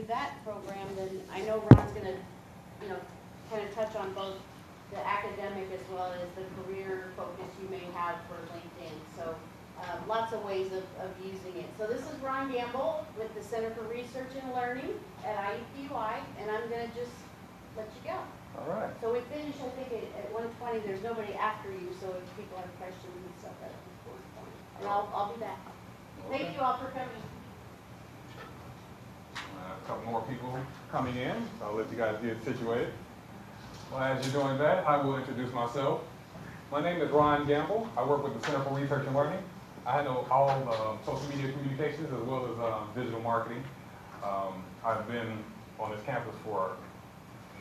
that program, then I know Ron's gonna, you know, kind of touch on both the academic as well as the career focus you may have for LinkedIn. So lots of ways of using it. So this is Ron Gamble with the Center for Research and Learning at IUPUI, and I'm gonna just let you go. All right. So we finished, I think, at 1:20. There's nobody after you, so if people have questions and stuff, that'll be 4:20. And I'll be back. Okay. Thank you all for coming. A couple more people coming in, so I'll let you guys get situated. Well, as you're doing that, I will introduce myself. My name is Ron Gamble. I work with the Center for Research and Learning. I handle all social media communications as well as digital marketing. I've been on this campus for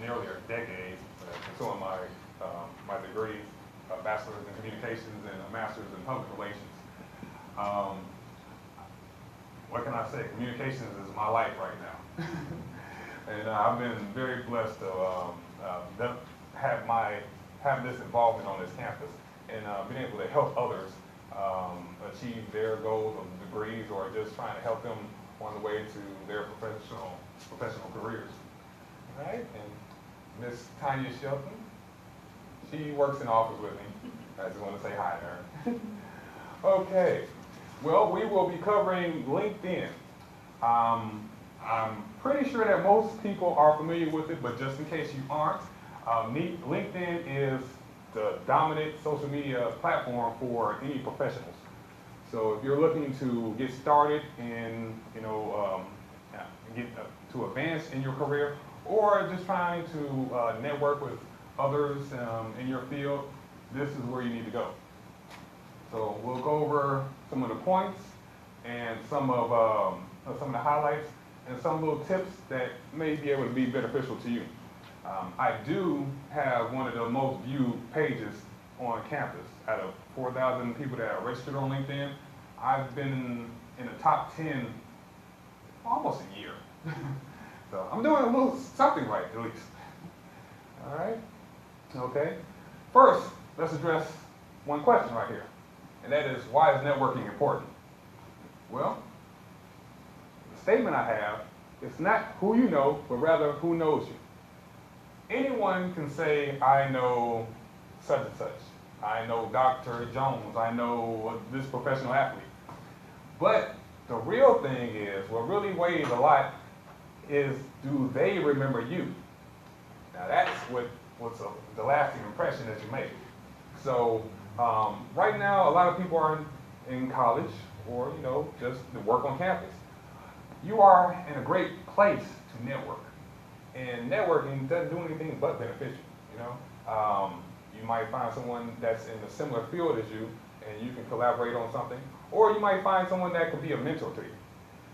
nearly a decade, pursuing my my degrees, a bachelor's in communications and a master's in public relations. What can I say? Communications is my life right now. And I've been very blessed to have this involvement on this campus and being able to help others achieve their goals of degrees or just trying to help them on the way to their professional careers. All right, and Miss Tanya Shelton, she works in the office with me. I just want to say hi to her. Okay. Well, we will be covering LinkedIn. I'm pretty sure that most people are familiar with it, but just in case you aren't, LinkedIn is the dominant social media platform for any professionals. So if you're looking to get started and to advance in your career, or just trying to network with others in your field, this is where you need to go. So we'll go over some of the points and some of the highlights and some little tips that may be able to be beneficial to you. I do have one of the most viewed pages on campus. Out of 4,000 people that are registered on LinkedIn, I've been in the top 10 almost a year. So I'm doing a little something right, at least. All right? Okay. First, let's address one question right here. And that is, why is networking important? Well, the statement I have, it's not who you know, but rather who knows you. Anyone can say, I know such and such. I know Dr. Jones. I know this professional athlete. But the real thing is, what really weighs a lot is, do they remember you? Now that's what's the lasting impression that you make. So right now, a lot of people are in college or, just to work on campus. You are in a great place to network. And networking doesn't do anything but beneficial, You might find someone that's in a similar field as you, and you can collaborate on something. Or you might find someone that could be a mentor to you.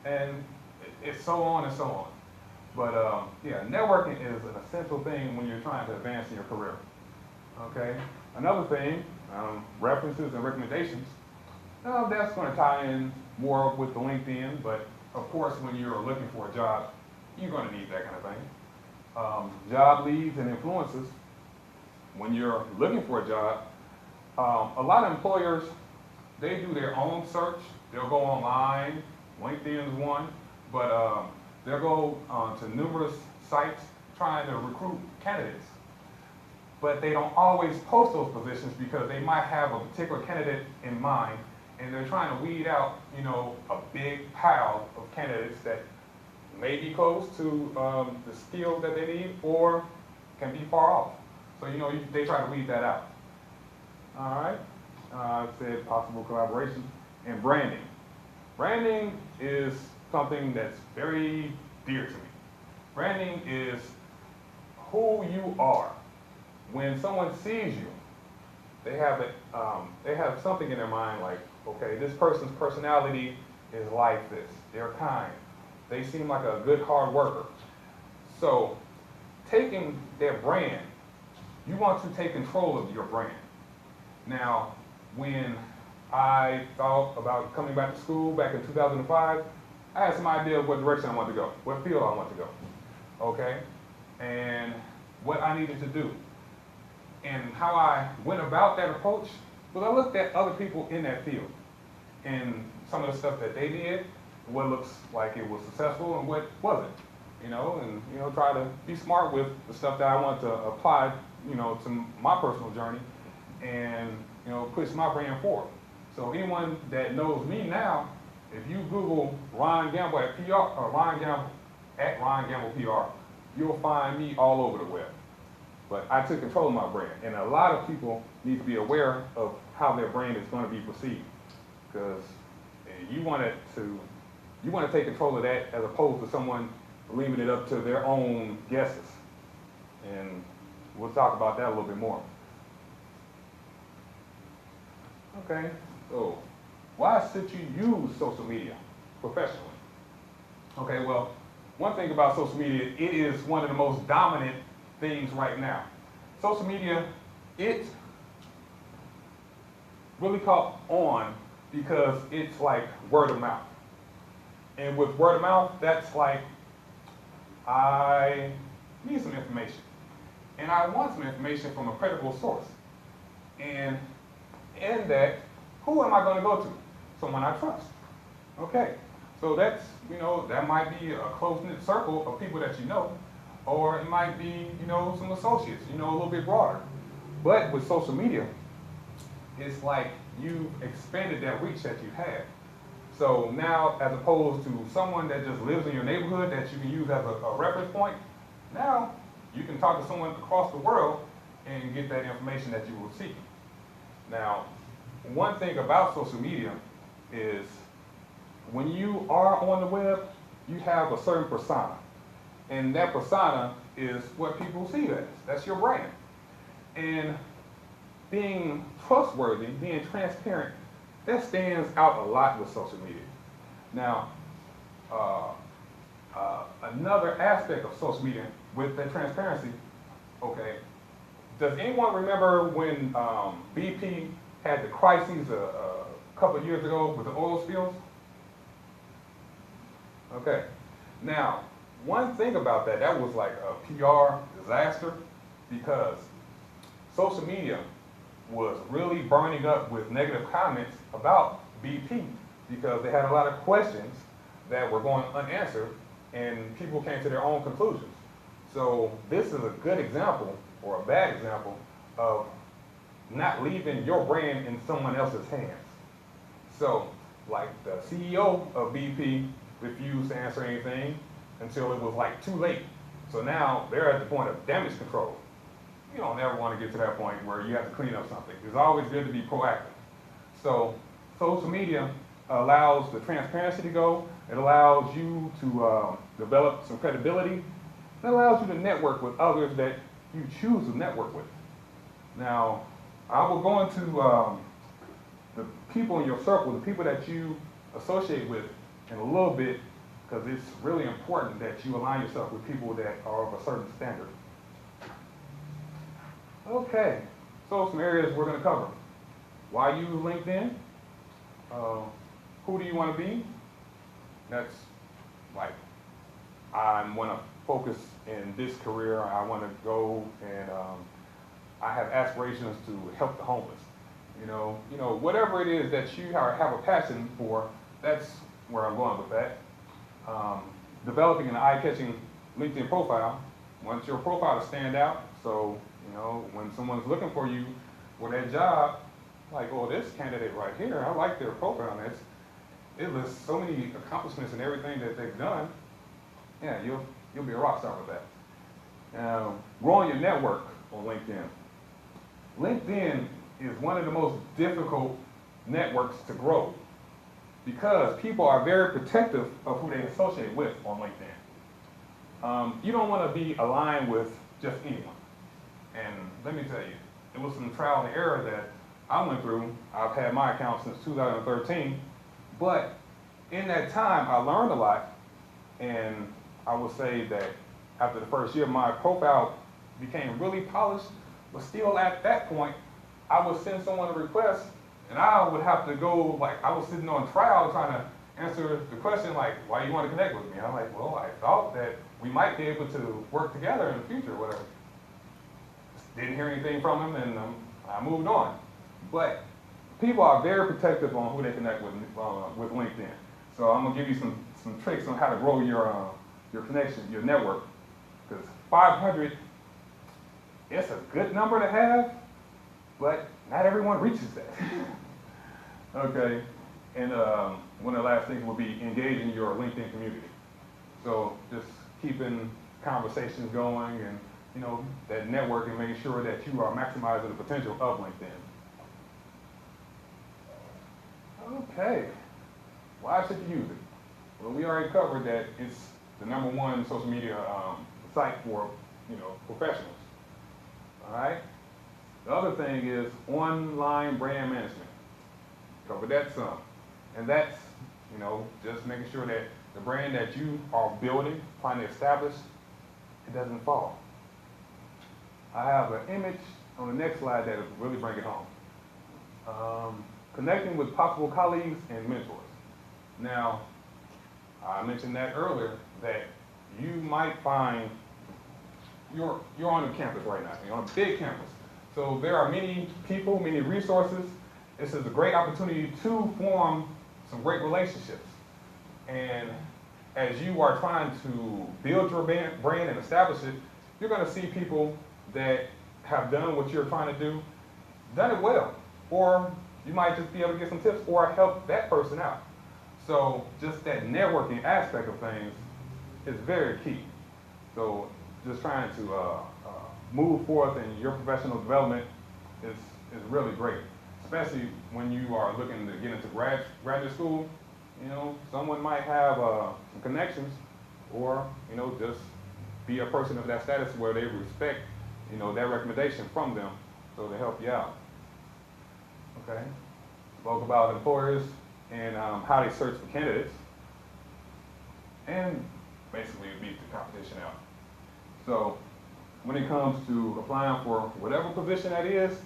And it's so on and so on. But yeah, networking is an essential thing when you're trying to advance in your career. Okay? Another thing, references and recommendations. That's going to tie in more with the LinkedIn, but of course when you're looking for a job, you're going to need that kind of thing. Job leads and influences. When you're looking for a job, a lot of employers, they do their own search. They'll go online, LinkedIn is one, but they'll go to numerous sites trying to recruit candidates. But they don't always post those positions because they might have a particular candidate in mind, and they're trying to weed out, a big pile of candidates that may be close to the skills that they need or can be far off. So, they try to weed that out. All right. I said possible collaboration and branding. Branding is something that's very dear to me. Branding is who you are. When someone sees you, they have something in their mind like, okay, this person's personality is like this. They're kind. They seem like a good hard worker. So taking their brand, you want to take control of your brand. Now, when I thought about coming back to school back in 2005, I had some idea of what direction I wanted to go, what field I wanted to go, okay? And what I needed to do. And how I went about that approach was I looked at other people in that field and some of the stuff that they did, what looks like it was successful and what wasn't. and try to be smart with the stuff that I want to apply, to my personal journey and, push my brand forward. So anyone that knows me now, if you Google Ron Gamble at PR, or Ron Gamble at Ron Gamble PR, you'll find me all over the web. But I took control of my brand, and a lot of people need to be aware of how their brand is going to be perceived, because you want to take control of that as opposed to someone leaving it up to their own guesses. And we'll talk about that a little bit more. Okay, so why should you use social media professionally? Okay, well, one thing about social media, it is one of the most dominant things right now. Social media, it really caught on because it's like word of mouth. And with word of mouth, that's like, I need some information. And I want some information from a credible source. And in that, who am I going to go to? Someone I trust. Okay, so that's, that might be a close-knit circle of people that you know, or it might be, some associates, a little bit broader. But with social media, it's like you've expanded that reach that you had. So now, as opposed to someone that just lives in your neighborhood that you can use as a reference point, now you can talk to someone across the world and get that information that you were seeking. Now, one thing about social media is when you are on the web, you have a certain persona. And that persona is what people see you as. That's your brand. And being trustworthy, being transparent, that stands out a lot with social media. Now, another aspect of social media with that transparency, okay, does anyone remember when BP had the crises a couple of years ago with the oil spills? Okay, now, one thing about that, that was like a PR disaster because social media was really burning up with negative comments about BP because they had a lot of questions that were going unanswered and people came to their own conclusions. So this is a good example or a bad example of not leaving your brand in someone else's hands. So like the CEO of BP refused to answer anything until it was like too late. So now they're at the point of damage control. You don't ever want to get to that point where you have to clean up something. It's always good to be proactive. So social media allows the transparency to go. It allows you to develop some credibility. It allows you to network with others that you choose to network with. Now, I will go into the people in your circle, the people that you associate with in a little bit, because it's really important that you align yourself with people that are of a certain standard. Okay, so some areas we're going to cover. Why use LinkedIn? Who do you want to be? That's like, I want to focus in this career. I want to go and I have aspirations to help the homeless. Whatever it is that you have a passion for, that's where I'm going with that. Developing an eye-catching LinkedIn profile. Want your profile to stand out, so when someone's looking for you for that job, like, oh, this candidate right here, I like their profile. It lists so many accomplishments and everything that they've done. Yeah, you'll be a rock star with that. Growing your network on LinkedIn. LinkedIn is one of the most difficult networks to grow because people are very protective of who they associate with on LinkedIn. You don't want to be aligned with just anyone. And let me tell you, it was some trial and error that I went through. I've had my account since 2013, but in that time I learned a lot, and I would say that after the first year my profile became really polished, but still at that point I would send someone a request and I would have to go, like, I was sitting on trial trying to answer the question, like, why you want to connect with me? I'm like, well, I thought that we might be able to work together in the future, whatever. Didn't hear anything from him, and I moved on. But people are very protective on who they connect with LinkedIn. So I'm gonna give you some tricks on how to grow your connection, your network. Because 500, it's a good number to have, but not everyone reaches that. Okay, and one of the last things will be engaging your LinkedIn community. So just keeping conversations going and, you know, that networking, making sure that you are maximizing the potential of LinkedIn. Okay, why should you use it? Well, we already covered that it's the #1 social media site for, you know, professionals. All right. The other thing is online brand management. Covered that some, and that's, you know, just making sure that the brand that you are building, trying to establish, it doesn't fall. I have an image on the next slide that will really bring it home. Connecting with possible colleagues and mentors. Now, I mentioned that earlier, that you might find you're on a campus right now, you're on a big campus. So there are many people, many resources. This is a great opportunity to form some great relationships. And as you are trying to build your brand and establish it, you're gonna see people that have done what you're trying to do, done it well. Or you might just be able to get some tips or help that person out. So just that networking aspect of things is very key. So just trying to move forth in your professional development is really great, especially when you are looking to get into graduate school. You know, someone might have some connections, or, you know, just be a person of that status where they respect, you know, that recommendation from them, so they help you out. Okay. Spoke about employers and how they search for candidates, and basically beat the competition out. So when it comes to applying for whatever position that is,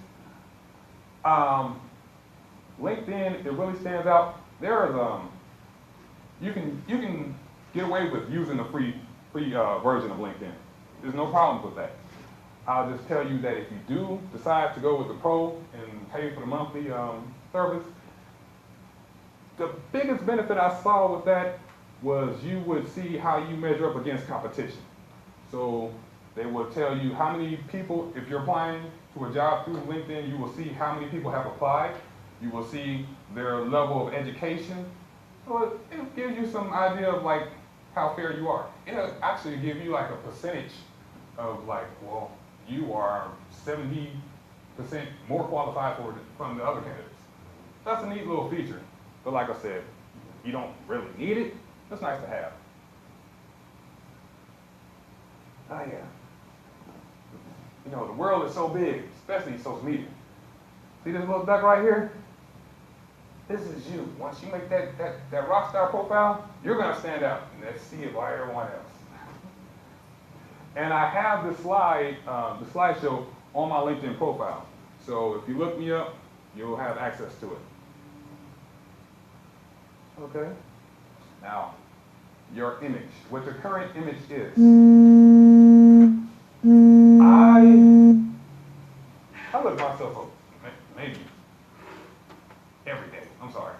LinkedIn, it really stands out. There's you can get away with using the free version of LinkedIn. There's no problems with that. I'll just tell you that if you do decide to go with the pro and pay for the monthly service, the biggest benefit I saw with that was you would see how you measure up against competition. So they will tell you how many people, if you're applying to a job through LinkedIn, you will see how many people have applied. You will see their level of education. So it'll give you some idea of like how fair you are. It'll actually give you like a percentage of like, well, you are 70% more qualified from the other candidates. That's a neat little feature. But like I said, you don't really need it. It's nice to have. Oh yeah. You know, the world is so big, especially social media. See this little duck right here? This is you. Once you make that rock star profile, you're gonna stand out and let's see it by everyone else. And I have this slide, the slideshow on my LinkedIn profile. So if you look me up, you'll have access to it. Okay. Now, your image, what your current image is. I look myself up, maybe every day. I'm sorry.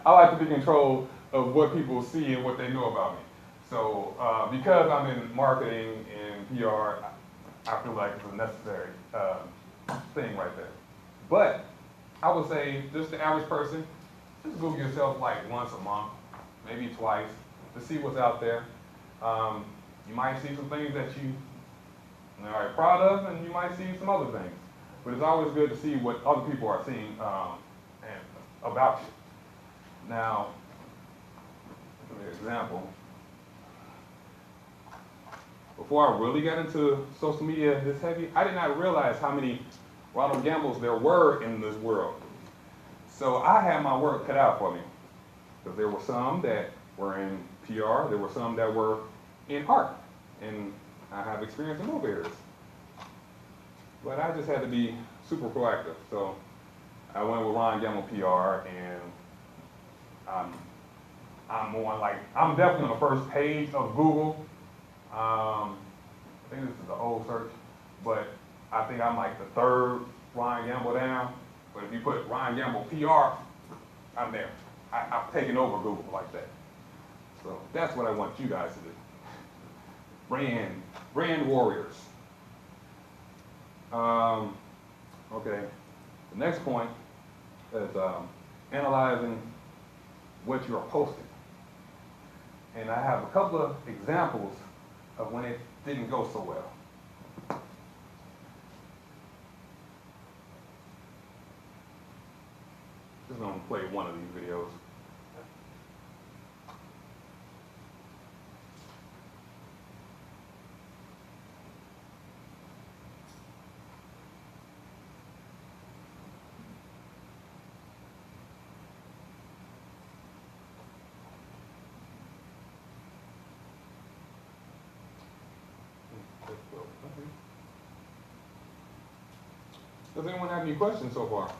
I like to be in control of what people see and what they know about me. So because I'm in marketing and PR, I feel like it's a necessary thing right there. But I would say just the average person, just Google yourself like once a month, maybe twice, to see what's out there. You might see some things that you are proud of, and you might see some other things. But it's always good to see what other people are seeing and about you. Now, for example, before I really got into social media this heavy, I did not realize how many Ronald Gambles there were in this world. So I had my work cut out for me, because there were some that were in PR, there were some that were in art, and I have experience in both areas. But I just had to be super proactive. So I went with Ron Gamble PR, and I'm definitely on the first page of Google. I think this is the old search, but I think I'm like the third Ryan Gamble down. But if you put Ryan Gamble PR, I'm there. I've taken over Google like that. So that's what I want you guys to do. Brand warriors. Okay, the next point is analyzing what you're posting. And I have a couple of examples of when it didn't go so well. Just gonna play one of these videos. Does anyone have any questions so far?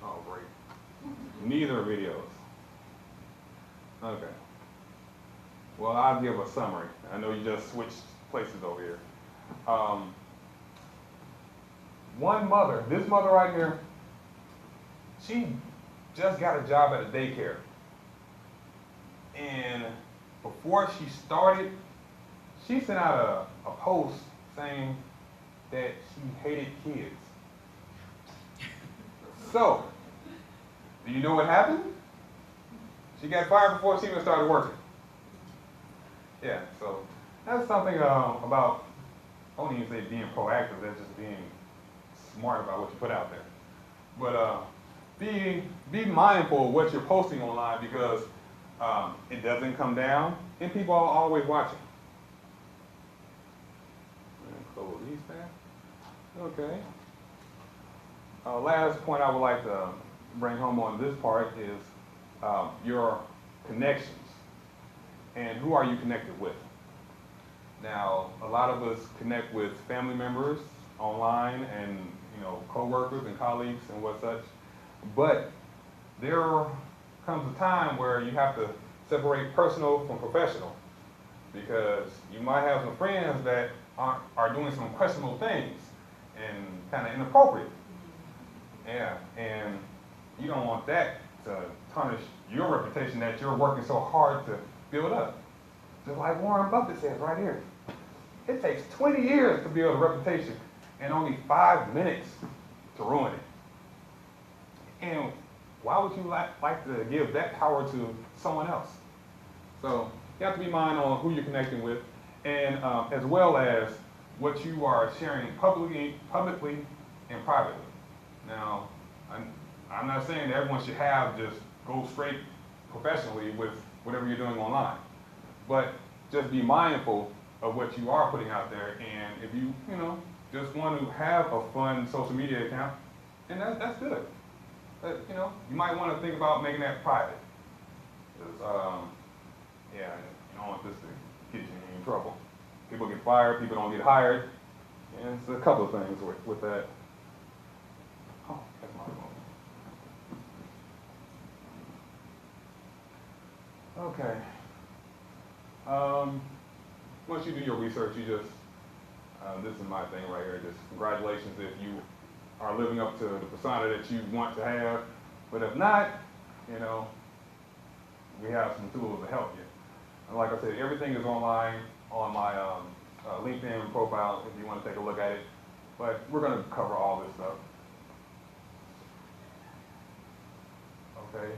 Oh, great. Neither videos. Okay. Well, I'll give a summary. I know you just switched places over here. One mother, this mother right here, she just got a job at a daycare. And before she started, she sent out a post saying that she hated kids. So, do you know what happened? She got fired before she even started working. Yeah, so that's something about, I won't even say being proactive, that's just being smart about what you put out there. But be mindful of what you're posting online, because it doesn't come down, and people are always watching. Close these tabs. Okay. Last point I would like to bring home on this part is your connections, and who are you connected with. Now, a lot of us connect with family members online, and co-workers and colleagues and what such, but there comes a time where you have to separate personal from professional, because you might have some friends that are doing some questionable things and kind of inappropriate. Yeah, and you don't want that to tarnish your reputation that you're working so hard to build up. Just like Warren Buffett says right here, it takes 20 years to build a reputation and only 5 minutes to ruin it. And why would you like to give that power to someone else? So you have to be mindful on who you're connecting with, and as well as what you are sharing publicly and privately. Now, I'm not saying that everyone should just go straight professionally with whatever you're doing online, but just be mindful of what you are putting out there. And if you just want to have a fun social media account, and that's good. But, you might want to think about making that private. Because, yeah, you don't want this to get you in trouble. People get fired, people don't get hired. And it's a couple of things with that. Oh, that's my phone. Okay. Once you do your research, you just, this is my thing right here, just congratulations if you are living up to the persona that you want to have. But if not, we have some tools to help you. And like I said, everything is online on my LinkedIn profile if you want to take a look at it. But we're going to cover all this stuff. Okay,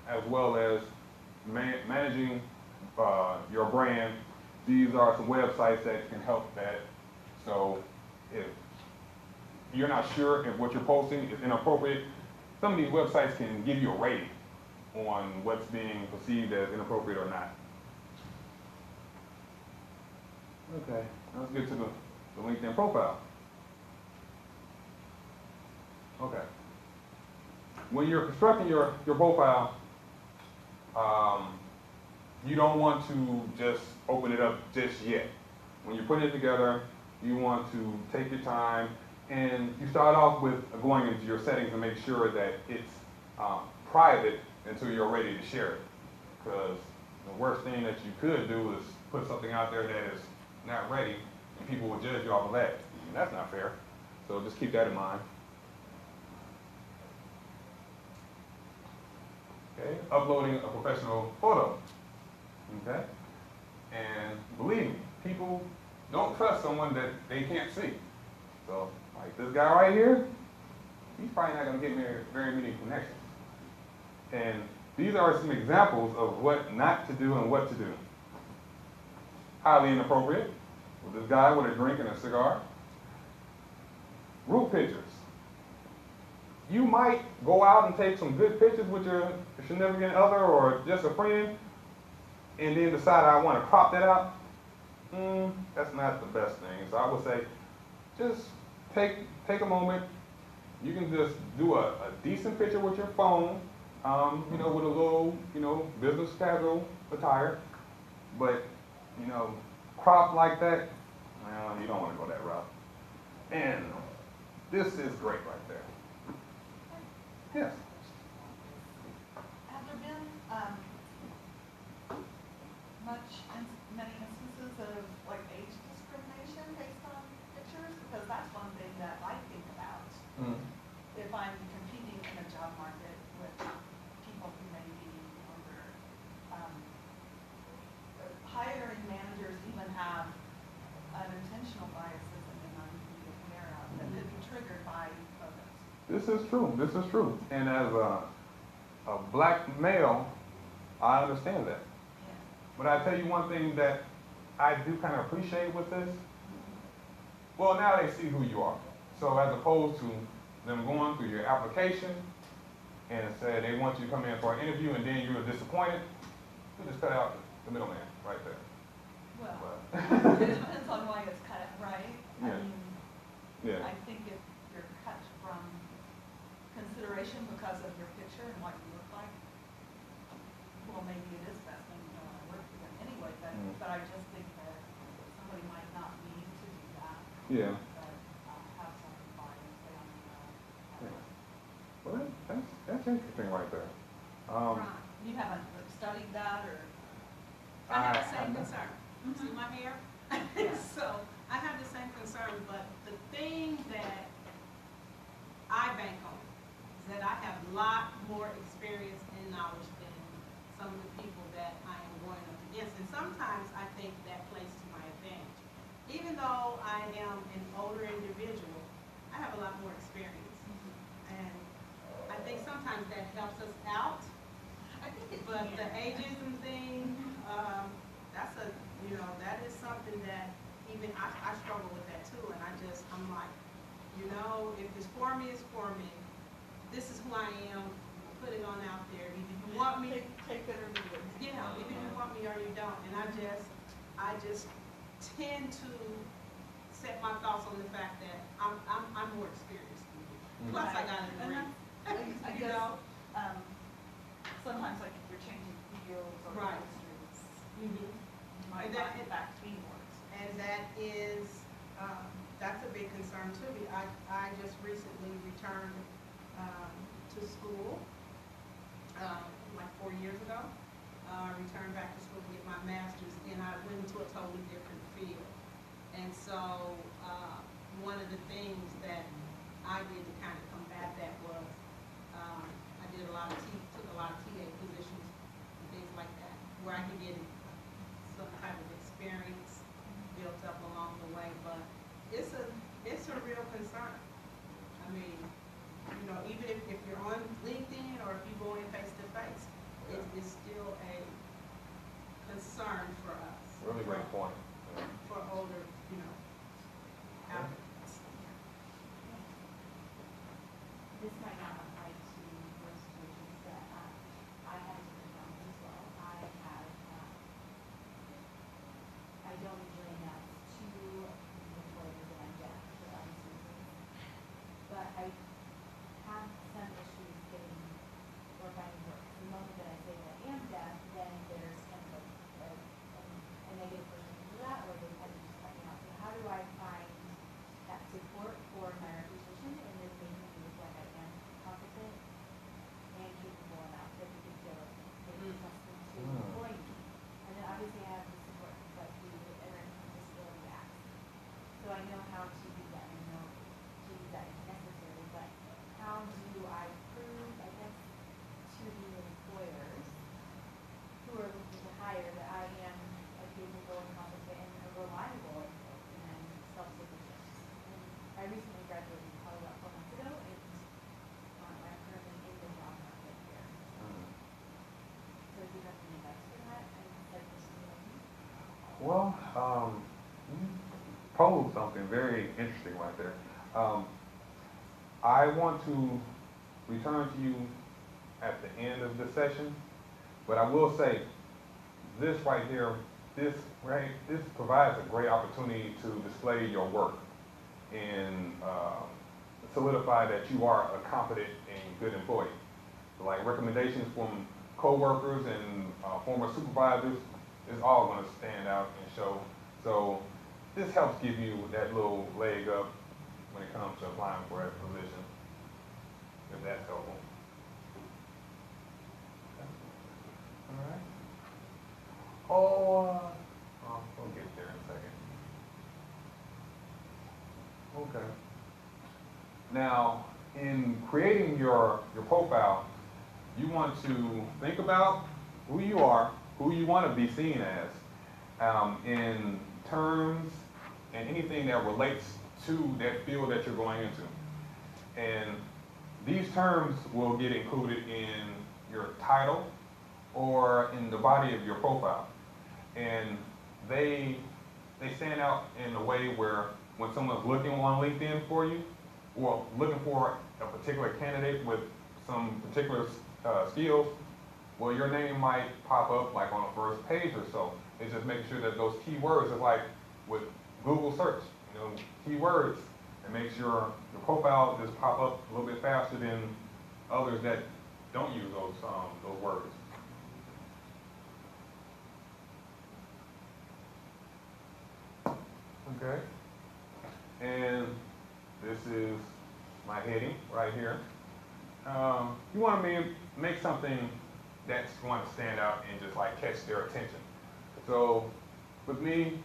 as well as managing your brand. These are some websites that can help that. So if you're not sure if what you're posting is inappropriate, some of these websites can give you a rating on what's being perceived as inappropriate or not. Okay, let's get to the LinkedIn profile. Okay. When you're constructing your profile, you don't want to just open it up just yet. When you're putting it together, you want to take your time, and you start off with going into your settings and make sure that it's private until you're ready to share it. Because the worst thing that you could do is put something out there that is not ready, and people will judge you off of that. And that's not fair. So just keep that in mind. Okay, uploading a professional photo. Okay, and believe me, people don't trust someone that they can't see. So, like this guy right here, he's probably not going to get very many connections. And these are some examples of what not to do and what to do. Highly inappropriate, with this guy with a drink and a cigar. Group pictures. You might go out and take some good pictures with your significant other or just a friend, and then decide I want to crop that out. That's not the best thing. So I would say, just take a moment. You can just do a decent picture with your phone, with a little, business casual attire. But, crop like that, well, you don't want to go that route. And this is great right there. Yes. Have there been many instances of like age discrimination based on pictures? Because that's one thing that I think about if I'm competing in a job market with people who may be older. Hiring managers even have unintentional biases that they might even be aware of that could be triggered by photos. This is true. This is true. And as a black male, I understand that. Yeah. But I tell you one thing that I do kind of appreciate with this. Well, now they see who you are. So as opposed to them going through your application and say they want you to come in for an interview and then you're disappointed, you just cut out the middleman right there. Well, But it depends on why it's cut, right? Yeah. I mean, yeah. I think if you're cut from consideration because of your picture and what you look like, well, maybe it is best and you don't want to work with them anyway, but I just think that somebody might not need to do that. Yeah. But have some bias, they don't know. Yeah. Well, that's interesting right there. You haven't studied that or? I have the I- same concern. See my hair? So I have the same concern, but the thing that I bank on is that I have a lot more experience and knowledge than some of the people that I am going up against. And sometimes I think that plays to my advantage. Even though I am an older individual, I have a lot more experience. And I think sometimes that helps us out. I think it But can. the ageism thing, that is something that even I struggle with that too. And I'm like, if it's for me, it's for me. This is who I am. Put it on out there. Either you want me, Take it or leave it. either you want me or you don't. And I just tend to set my thoughts on the fact that I'm more experienced than you. Plus, I got a And degree. I You guess, know? sometimes like if you're changing fields or Right. industries, Mhm. you might And not that- in fact be more. And that is, that's a big concern to me. I just recently returned to school, like 4 years ago. I returned back to school to get my master's, and I went into a totally different field. And so, one of the things that I did to kind of combat that was, I did took a lot of TA positions and things like that, where I could get some type of experience built up along the way, but it's a real concern. I mean, even if you're on LinkedIn or if you go in face to face, it is still a concern for us. Really great point. For older, applicants. This might not apply to your situations, but I have a different challenge as well. I don't usually announce to the employers that I'm deaf for obvious reasons. But I have some issues getting or finding work. The moment that I say that I am deaf, then there's kind of a negative perception. Well, you posed something very interesting right there. I want to return to you at the end of the session, but I will say, this right here, this provides a great opportunity to display your work and solidify that you are a competent and good employee. So like recommendations from coworkers and former supervisors is all going to stand out and show. So this helps give you that little leg up when it comes to applying for a position, if that's helpful. All right. We'll get there in a second. Okay. Now, in creating your profile, you want to think about who you are, who you want to be seen as, in terms and anything that relates to that field that you're going into. And these terms will get included in your title or in the body of your profile. And they stand out in a way where when someone's looking on LinkedIn for you, or looking for a particular candidate with some particular skills, well, your name might pop up like on the first page or so. It's just making sure that those keywords are like with Google search, keywords, and make sure your profile just pop up a little bit faster than others that don't use those words. Okay, and this is my heading right here. You want to make something that's going to stand out and just like catch their attention. So with me,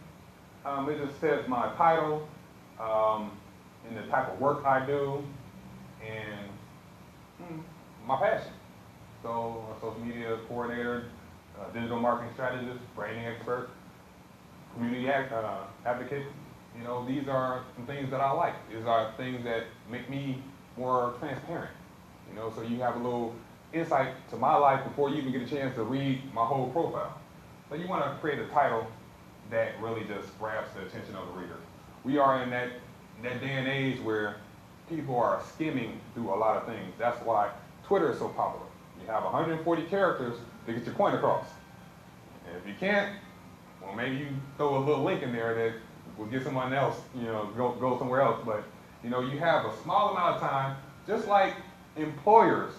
it just says my title, and the type of work I do, and my passion. So a social media coordinator, digital marketing strategist, branding expert, community advocate. These are some things that I like. These are things that make me more transparent. So you have a little insight to my life before you even get a chance to read my whole profile. So you want to create a title that really just grabs the attention of the reader. We are in that day and age where people are skimming through a lot of things. That's why Twitter is so popular. You have 140 characters to get your point across. And if you can't, well, maybe you throw a little link in there that will get someone else, go somewhere else. But, you have a small amount of time, just like employers,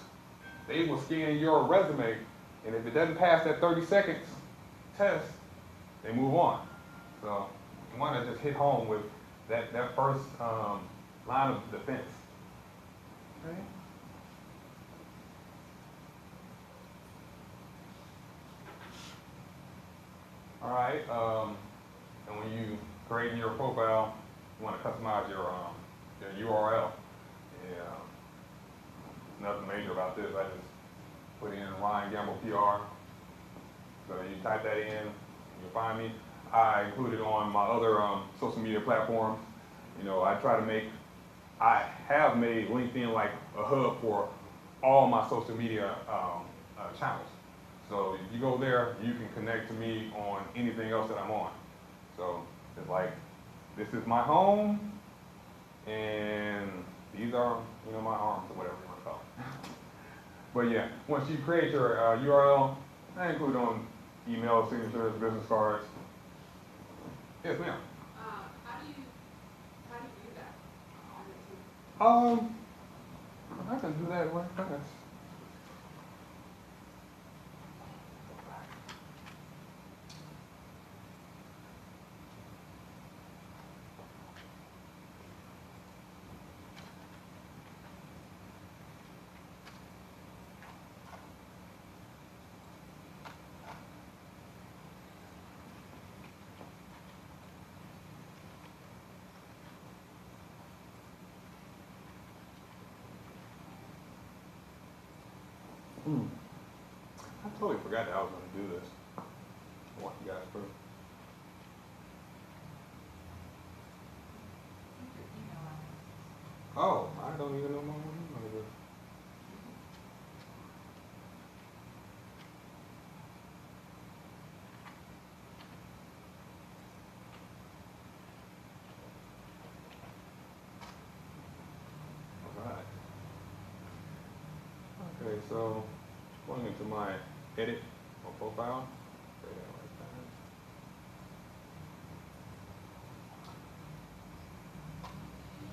they will scan your resume, and if it doesn't pass that 30 seconds test, they move on. So you want to just hit home with that first line of defense. Okay. All right, and when you create your profile, you want to customize your URL. Yeah, nothing major about this. I just put in Ryan Gamble PR. So you type that in, you'll find me. I include it on my other social media platforms. I have made LinkedIn like a hub for all my social media channels. So if you go there, you can connect to me on anything else that I'm on. So it's like, this is my home, and these are, my arms, or whatever you want to call it. But yeah, once you create your URL, I include on email signatures, business cards. Yes, ma'am. How do you do that? I can do that right fast. I totally forgot that I was going to do this. I want you guys first. Oh, I don't even know my own email address. Okay, so going into my edit or profile. Okay, like that.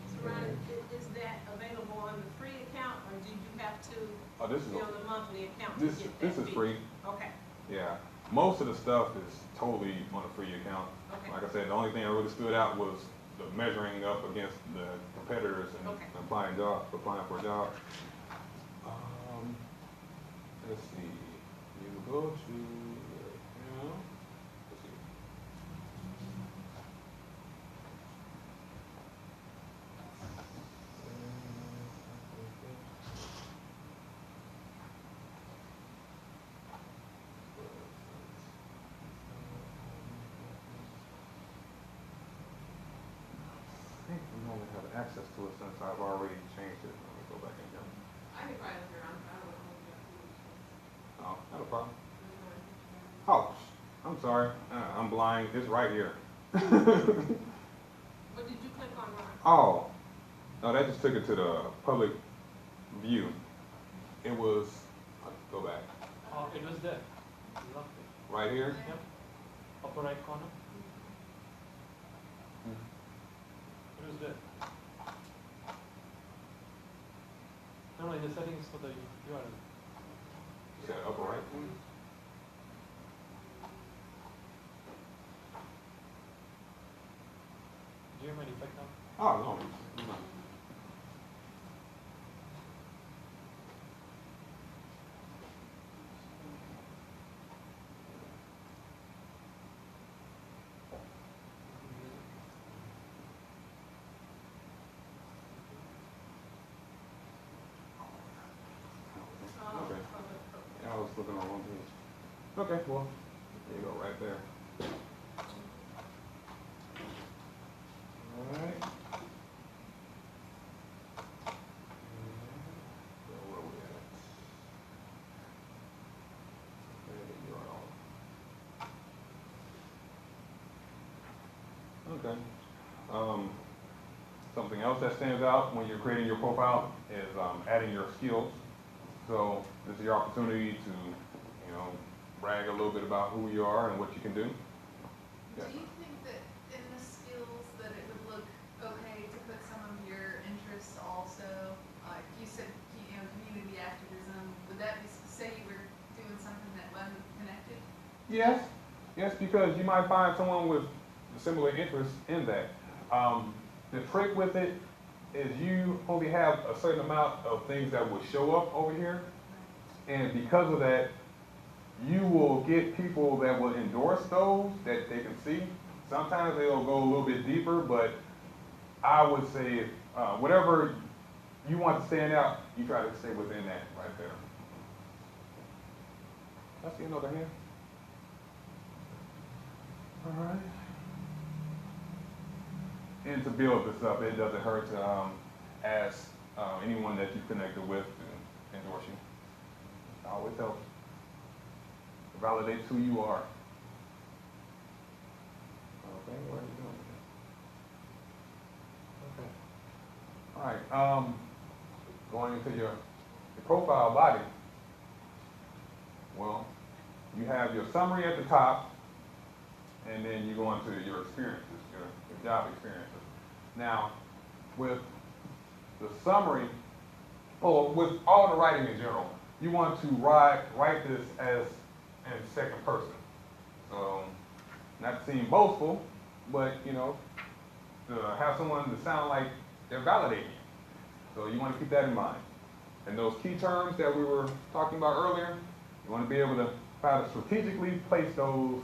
So Ron, is that available on the free account, or do you have to Oh, this is build a monthly account to this get that this is fee? free. Okay, Yeah, most of the stuff is totally on a free account. okay. Like I said, the only thing that really stood out was the measuring up against the competitors and Okay. applying for a job. Um, let's see. You go to, let's see. I think we only have access to it since I've already changed it. Let me go back in here. I can probably look around, I don't know. Oh, not a problem. Oh, I'm sorry. I'm blind. It's right here. What did you click on, Ron? Oh, no, that just took it to the public view. It was, go back, Oh, it was there. Lovely. right here. Yep. Upper right corner. It was there. No, in the settings for the URL. Is that upper right? Do you have an effect now? Oh, no. No. Oh, Okay. public. Yeah, I was looking on the wrong page. Okay, well, there you go, right there. All right. So where we at? There you are. Okay. Something else that stands out when you're creating your profile is adding your skills. So this is your opportunity to, brag a little bit about who you are and what you can do. Yes. Do you think that in the skills that it would look okay to put some of your interests also? Like you said, community activism, would that be, say you were doing something that wasn't connected? Yes, because you might find someone with similar interests in that. The trick with it is you only have a certain amount of things that will show up over here, and because of that, you will get people that will endorse those that they can see. Sometimes they'll go a little bit deeper, but I would say whatever you want to stand out, you try to stay within that right there. I see another hand. All right. And to build this up, it doesn't hurt to ask anyone that you've connected with to endorse you. It always helps. It validates who you are. Okay, what are you doing? Okay. All right. Going into your profile body. Well, you have your summary at the top, and then you go into your experiences, your job experiences. Now, with the summary, or with all the writing in general, you want to write this as in second person. So, not to seem boastful, but to have someone to sound like they're validating you. So you want to keep that in mind. And those key terms that we were talking about earlier, you want to be able to try to strategically place those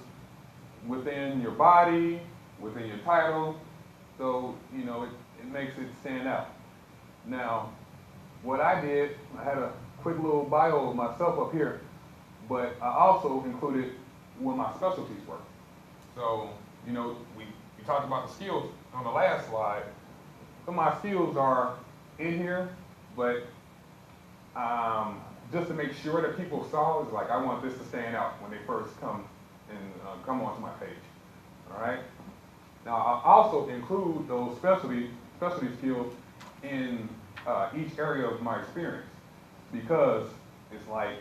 within your body, within your title, so it makes it stand out. Now, what I did, I had a quick little bio of myself up here, but I also included where my specialties were. So, we talked about the skills on the last slide. Some of my skills are in here, but just to make sure that people saw, is like I want this to stand out when they first come onto my page. All right. Now I also include those specialty skills in each area of my experience, because it's like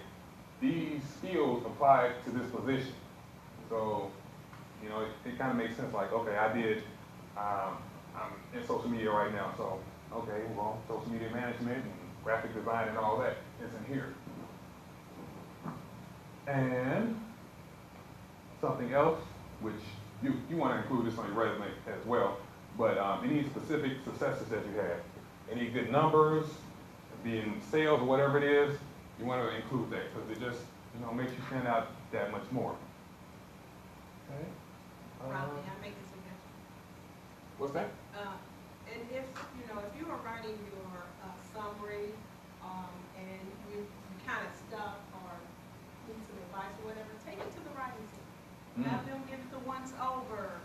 these skills apply to this position. So, you know, it kind of makes sense, like, okay, I'm in social media right now, so, okay, well, social media management and graphic design and all that is in here. And something else, which you want to include this on your resume as well, but any specific successes that you had, any good numbers, be in sales or whatever it is, you want to include that because it just, you know, makes you stand out that much more. Okay. Ron, may I make a suggestion? What's that? And if, you know, if you are writing your summary, and you kind of stuck or need some advice or whatever, take it to the writing team. Have them give it the once over,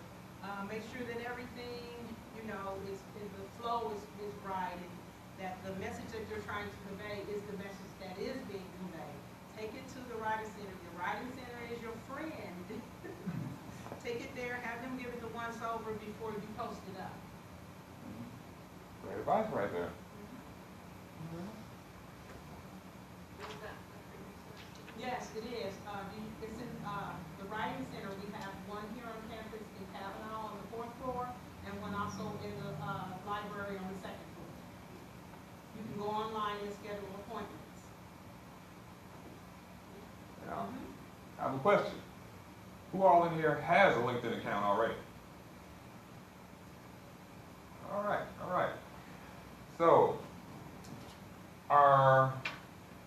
make sure that everything, you know, is the flow is right, and that the message that you're trying to convey is the message that is being conveyed. Take it to the writing center. Your writing center is your friend. Take it there, have them give it the once over before you post it up. Great advice right there. Yes, it is. It's in the writing center. We have one here on campus in Cavanaugh on the 4th floor, and one also in the library on the 2nd floor. You can go online and schedule appointments. Now, I have a question. Who all in here has a LinkedIn account already? All right, all right. So,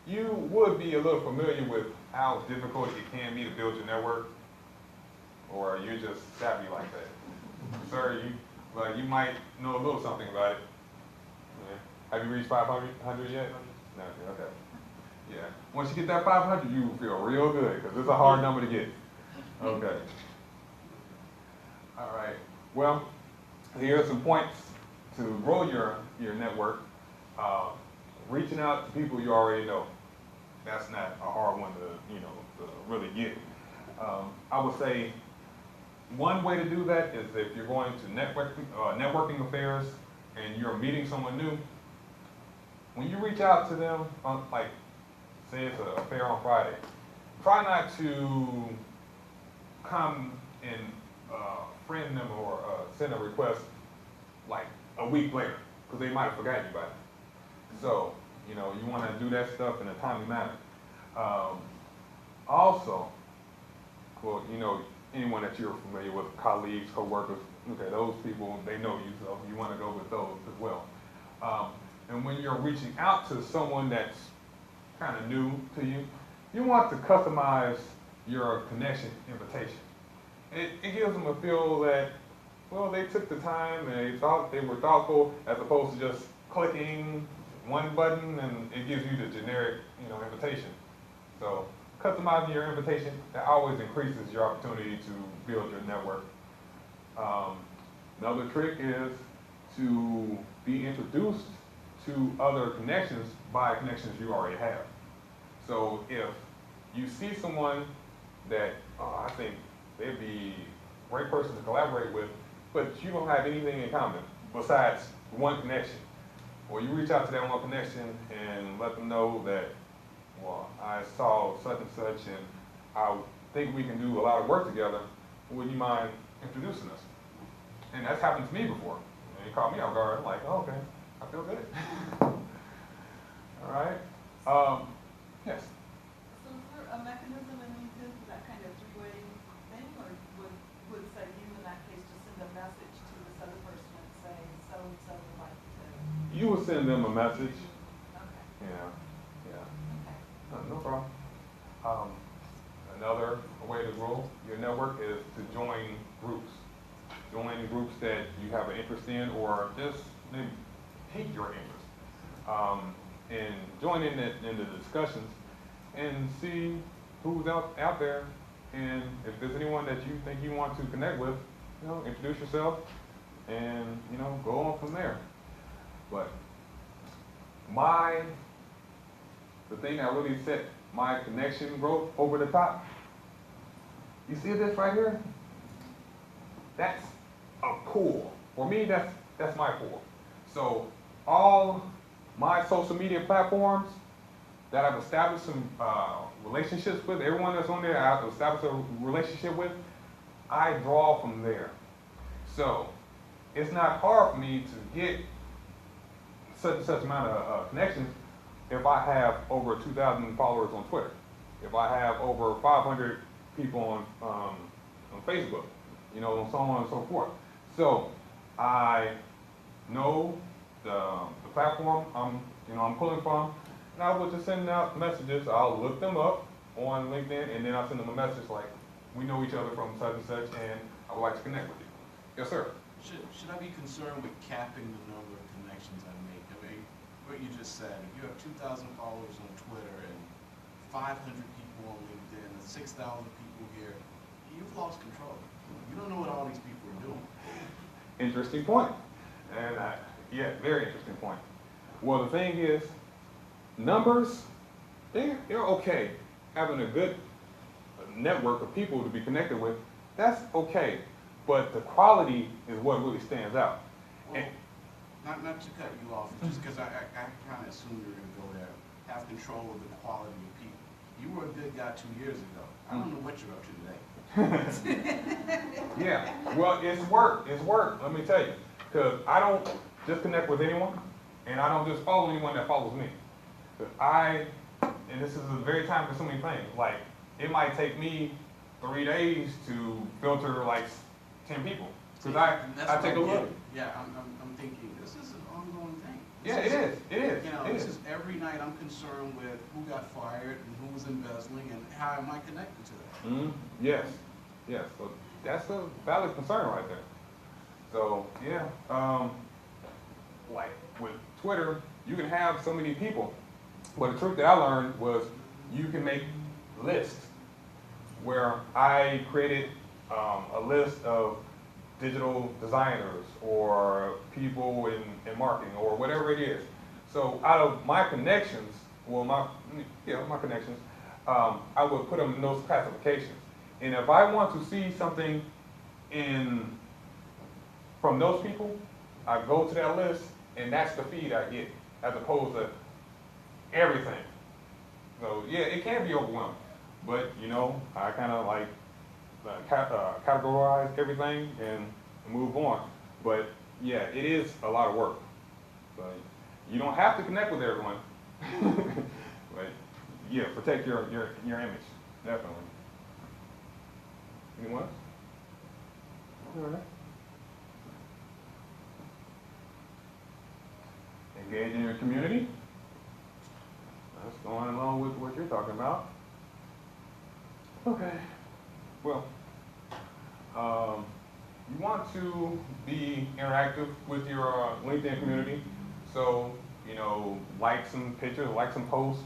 you would be a little familiar with how difficult it can be to build your network, or are you just savvy like that? Sir, you might know a little something about it. Yeah. Have you reached 500 yet? No, okay. Yeah. Once you get that 500, you will feel real good because it's a hard number to get. Okay. All right. Well, here are some points to grow your network. Reaching out to people you already know. That's not a hard one to really get. I would say one way to do that is if you're going to networking affairs and you're meeting someone new, when you reach out to them, like say it's a affair on Friday, try not to come and friend them or send a request like a week later, because they might have forgotten you by then. So, you know, you want to do that stuff in a timely manner. Also, well, you know, anyone that you're familiar with, colleagues, co-workers, okay, those people, they know you, so you want to go with those as well. And when you're reaching out to someone that's kind of new to you, you want to customize your connection invitation. It gives them a feel that, well, they took the time and they thought they were thoughtful, as opposed to just clicking one button and it gives you the generic, you know, invitation. So customizing your invitation, that always increases your opportunity to build your network. Another trick is to be introduced to other connections by connections you already have. So if you see someone that I think they'd be a great person to collaborate with, but you don't have anything in common besides one connection, or you reach out to that one connection and let them know that, well, I saw such and such and I think we can do a lot of work together. Would you mind introducing us? And that's happened to me before. And he caught me off guard. I'm like, oh, okay, I feel good. All right. Yes. So is there a mechanism in LinkedIn for that kind of three-way thing, or would say you in that case just send a message to this other person and say, so-and-so would like to? You would send them a message. Okay, Yeah. Yeah. okay. No problem. Another way to grow your network is to join groups. Join groups that you have an interest in, or just maybe take your interest. And join in the discussions and see who's out there. And if there's anyone that you think you want to connect with, you know, introduce yourself and, you know, go on from there. But the thing that really set my connection growth over the top, you see this right here? That's a pool. For me, that's my pool. So all my social media platforms that I've established some relationships with, everyone that's on there I've established a relationship with, I draw from there. So it's not hard for me to get such and such amount of connections if I have over 2,000 followers on Twitter, if I have over 500 people on Facebook, you know, and so on and so forth. So I know the platform I'm pulling from, and I will just send out messages. I'll look them up on LinkedIn, and then I'll send them a message like, we know each other from such and such, and I would like to connect with you. Yes, sir. Should I be concerned with capping the number of connections I make? I mean, what you just said, if you have 2,000 followers on Twitter and 500 people on LinkedIn and 6,000 people here, you've lost control. You don't know what all these people are doing. Interesting point. And yeah, very interesting point. Well, the thing is, numbers, they're okay. Having a good network of people to be connected with, that's okay. But the quality is what really stands out. Well, not to cut you off, just because I kind of assumed you were going to go there, have control of the quality of people. You were a good guy 2 years ago. I don't know what you're up to today. Yeah, well, it's work, let me tell you. Because I don't just connect with anyone, and I don't just follow anyone that follows me. And this is a very time-consuming thing, like, it might take me 3 days to filter like 10 people. Because I take a look. Yeah, I'm thinking, this is an ongoing thing. Yeah, it is. You know, It this is. is every night I'm concerned with who got fired and who was embezzling and how am I connected to that. Mm-hmm. Yes. So that's a valid concern right there. So yeah, like with Twitter, you can have so many people, but the truth that I learned was you can make lists where I created a list of digital designers or people in marketing or whatever it is. So out of my connections, my connections, I would put them in those classifications. And if I want to see something from those people, I go to that list, and that's the feed I get, as opposed to everything. So yeah, it can be overwhelming, but you know, I kind of like categorize everything and move on. But yeah, it is a lot of work. So you don't have to connect with everyone, but yeah, protect your image, definitely. Anyone else? All right. Engage in your community. That's going along with what you're talking about. Okay. Well, you want to be interactive with your LinkedIn community. So, you know, like some pictures, like some posts,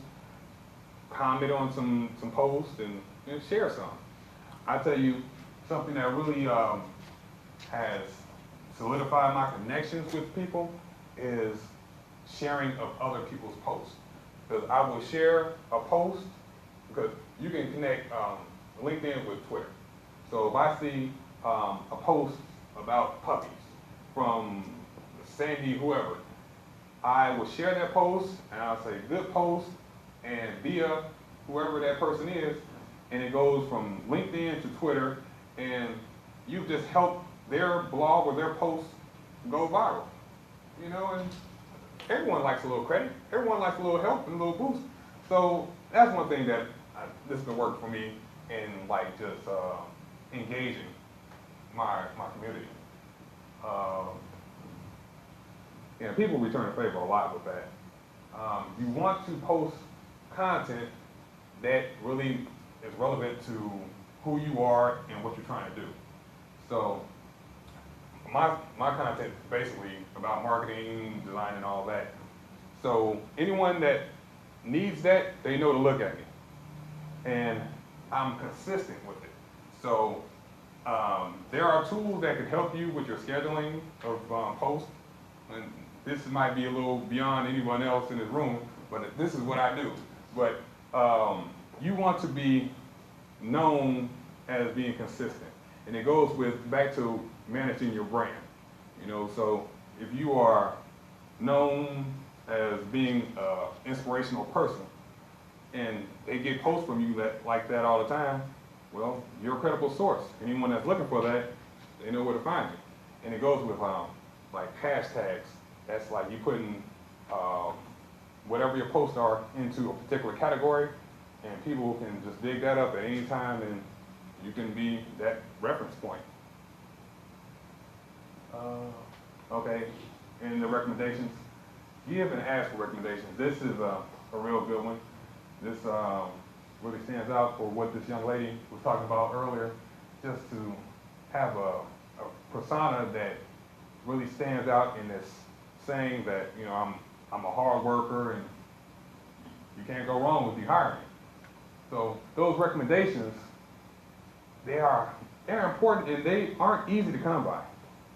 comment on some posts, and share some. I tell you, something that really has solidified my connections with people is sharing of other people's posts. Because I will share a post, because you can connect LinkedIn with Twitter. So if I see a post about puppies from Sandy, whoever, I will share that post, and I'll say, good post, and via whoever that person is, and it goes from LinkedIn to Twitter, and you've just helped their blog or their post go viral. You know, and everyone likes a little credit. Everyone likes a little help and a little boost. So that's one thing that this has been working for me in like just engaging my community. People return the favor a lot with that. You want to post content that really is relevant to who you are and what you're trying to do. So my content is basically about marketing, design, and all that. So anyone that needs that, they know to look at me. And I'm consistent with it. So there are tools that can help you with your scheduling of posts. And this might be a little beyond anyone else in this room, but this is what I do. But you want to be known as being consistent. And it goes back to managing your brand. You know, so if you are known as being an inspirational person, and they get posts from you like that all the time, well, you're a credible source. Anyone that's looking for that, they know where to find you. And it goes with like hashtags. That's like you putting whatever your posts are into a particular category, and people can just dig that up at any time, and you can be that reference point. Okay, and the recommendations. Give and ask for recommendations. This is a real good one. This really stands out for what this young lady was talking about earlier, just to have a persona that really stands out in this saying that, you know, I'm a hard worker and you can't go wrong with you hiring me. So those recommendations, they're important and they aren't easy to come by.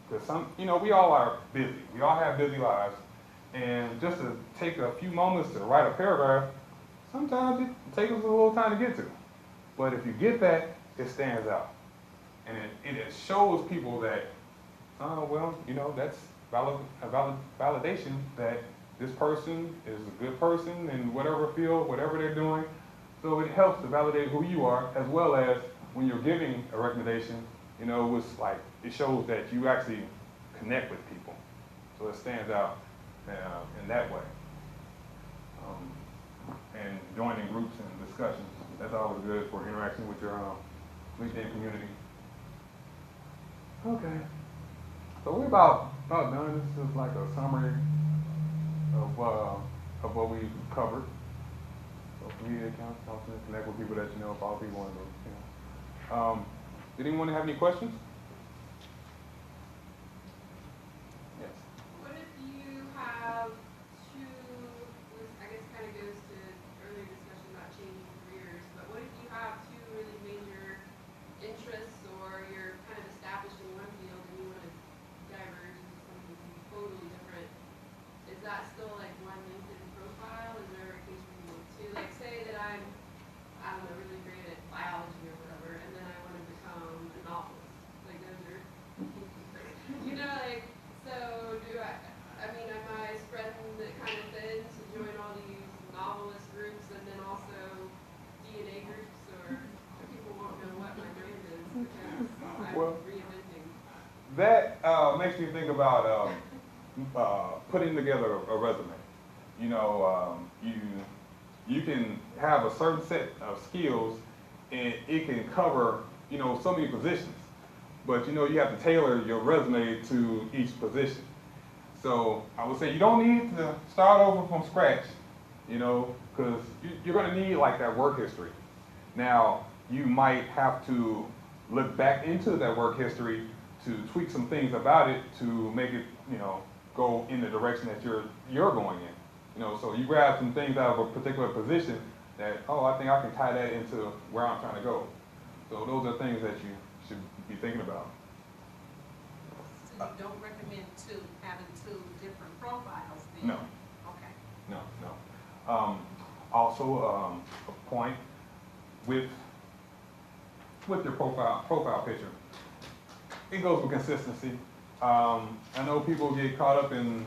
Because we all are busy. We all have busy lives. And just to take a few moments to write a paragraph, sometimes it takes us a little time to get to. But if you get that, it stands out. And it shows people that, that's validation that this person is a good person in whatever field, whatever they're doing. So it helps to validate who you are, as well as when you're giving a recommendation, it shows that you actually connect with people. So it stands out in that way. And joining groups and discussions, that's always good for interaction with your LinkedIn community. Okay. So we're about done. This is like a summary of what we've covered. Social media accounts, counseling, connect with people that you know, follow people on those. Did anyone have any questions? Yes. What if you have two, this I guess kind of goes to earlier discussion about changing careers, but what if you have two really major interests or you're kind of established in one field and you want to diverge into something totally different? Is that still like one LinkedIn profile? Is there a case where you want two? Like say that I don't know, really great at biology or whatever, and then I want to become a novelist. Like those are, so do I mean, am I spreading it kind of thin to join all these novelist groups and then also DNA groups, or people won't know what my brand is because I'm reinventing? That makes me think about putting together a resume. You can have a certain set of skills and it can cover, so many positions. But you have to tailor your resume to each position. So I would say you don't need to start over from scratch, because you're going to need like that work history. Now, you might have to look back into that work history to tweak some things about it to make it, go in the direction that you're going in. So you grab some things out of a particular position that, I think I can tie that into where I'm trying to go. So those are things that you should be thinking about. So you don't recommend having two different profiles then? No. Okay. No. Also, a point with your profile picture, it goes with consistency. I know people get caught up in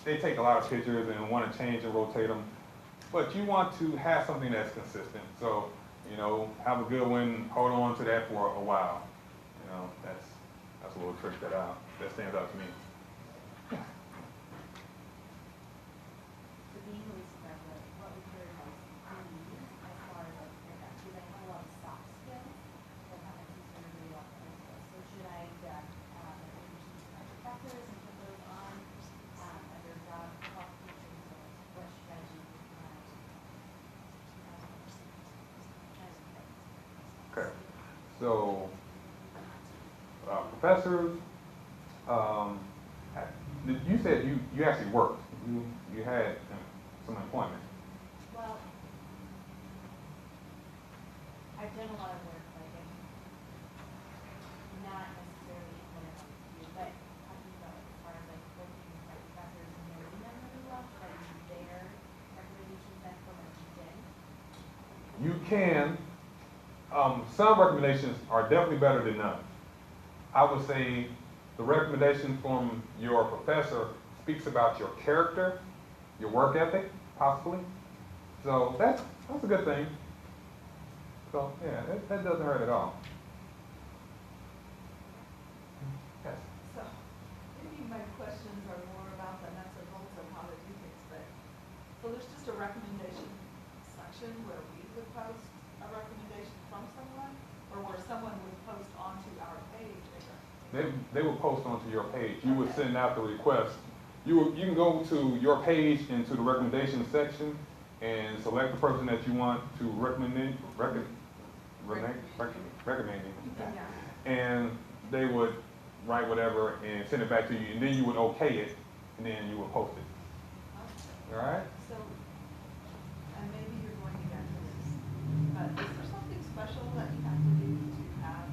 they take a lot of pictures and want to change and rotate them, but you want to have something that's consistent. So, have a good one, hold on to that for a while. That's a little trick that stands out to me. For being really prevalent, what would your advice be as far as like pickup? Because I have a lot of soft skills, but not necessarily really a lot of hard skills. So should I introduce my professors and put those on under job qualifications, or what should I do with my Okay. So, professors, you said you actually worked. You had some employment. Well, I've done a lot of work, like not necessarily employment on the field, but talking about like, as far as like working with my professors and knowing them really well, should I use their recommendations then for my LinkedIn? You can. Some recommendations are definitely better than none. I would say the recommendation from your professor speaks about your character, your work ethic, possibly. So that's a good thing. So yeah, that doesn't hurt at all. Yes. So, maybe my questions are more about the nuts and bolts of how to do things, but, so there's just a recommendation section where we would post a recommendation from someone, or where someone would post onto our page a recommendation? They will post onto your page. You would send out the request. You can go to your page into the recommendation section and select the person that you want to recommend you. Yeah. And they would write whatever and send it back to you, and then you would okay it, and then you would post it. All right? So, and maybe you're going to get to this, but is there something special that you have to do to have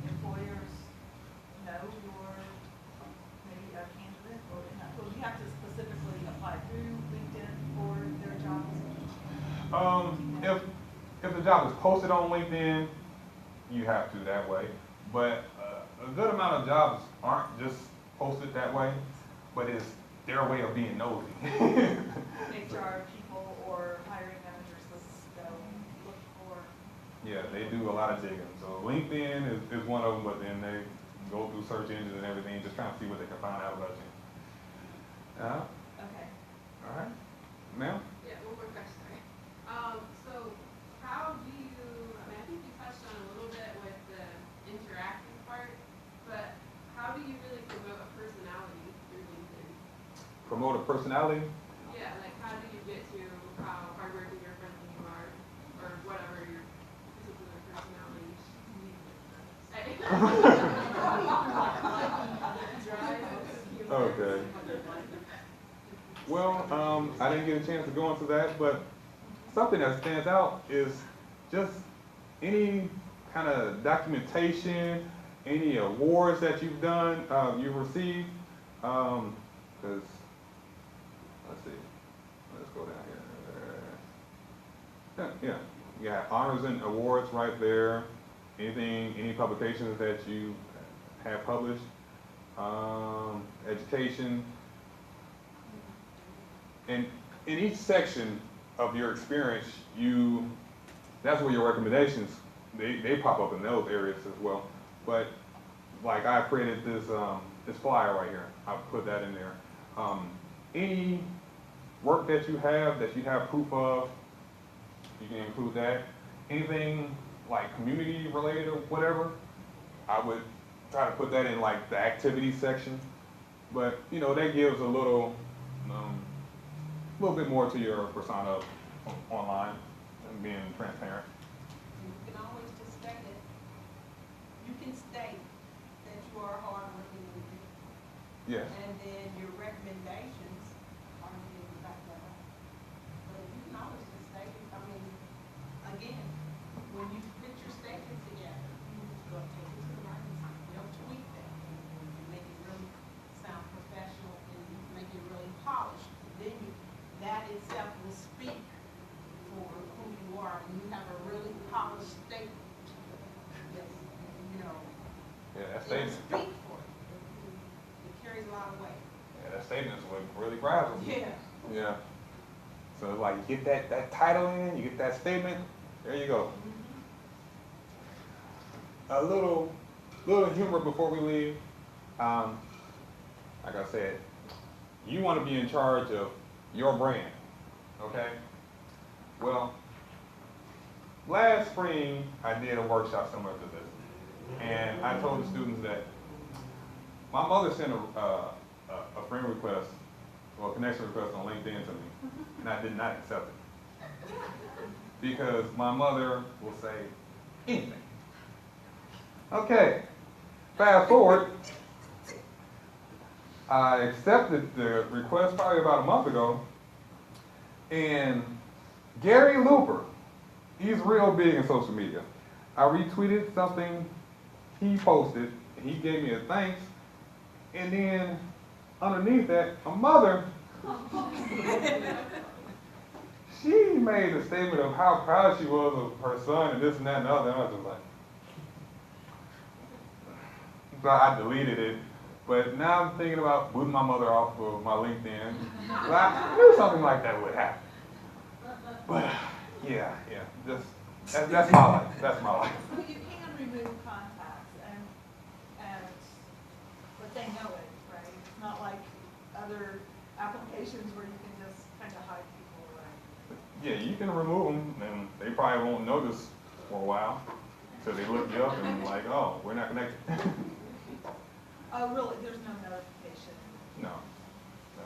employers know you're maybe a candidate, or will you have to specifically apply through LinkedIn for their jobs? If the job is posted on LinkedIn, you have to that way. But a good amount of jobs aren't just posted that way, but it's their way of being nosy. HR people or hiring managers will go look for. Yeah, they do a lot of digging. So LinkedIn is one of them, but then they go through search engines and everything, just trying to see what they can find out about you. Okay. All right. Ma'am? Yeah, one more question, sorry. So how do you, I mean, I think you touched on a little bit with the interacting part, but how do you really promote a personality through LinkedIn? Promote a personality? Yeah, like how do you get to how hardworking or friendly you are, or whatever your particular personality Okay. Well, I didn't get a chance to go into that, but something that stands out is just any kind of documentation, any awards that you've done, you've received. Because, let's see, let's go down here. Yeah, honors and awards right there. Any publications that you have published, education. And in each section of your experience, that's where your recommendations, they pop up in those areas as well. But like I created this flyer right here. I put that in there. Any work that you have proof of, you can include that. Anything like community related or whatever, I would try to put that in like the activity section. But that gives a little bit more to your persona online and being transparent. You can always just state it. You can state that you are a hardworking individual. Yes. And then your recommendations are to be back that up. But you can always just state it. I mean, again, when you put your statement together, you just go take it to the writing time. You don't tweak that. You make it really sound professional and you make it really polished. Then that itself will speak for who you are, and you have a really polished statement. Yes, Yeah, that it'll statement. speak for it. It carries a lot of weight. Yeah, that statement's what really grabs them. Yeah. Yeah. So like you get that title in, you get that statement, there you go. A little humor before we leave. Like I said, you want to be in charge of your brand, okay? Well, last spring I did a workshop similar to this, and I told the students that my mother sent a friend request or a connection request on LinkedIn to me, and I did not accept it because my mother will say anything. Okay, fast forward. I accepted the request probably about a month ago, and Gary Looper, he's real big in social media. I retweeted something he posted, and he gave me a thanks, and then underneath that, my mother, she made a statement of how proud she was of her son and this and that and the other, and I was just like, so I deleted it. But now I'm thinking about booting my mother off of my LinkedIn. But I knew something like that would happen. But, yeah, that's my life, that's my life. Well, you can remove contacts but they know it, right? It's not like other applications where you can just kind of hide people, right? Yeah, you can remove them, and they probably won't notice for a while, until they look you up and like, oh, we're not connected. Oh, really, there's no notification? No, no,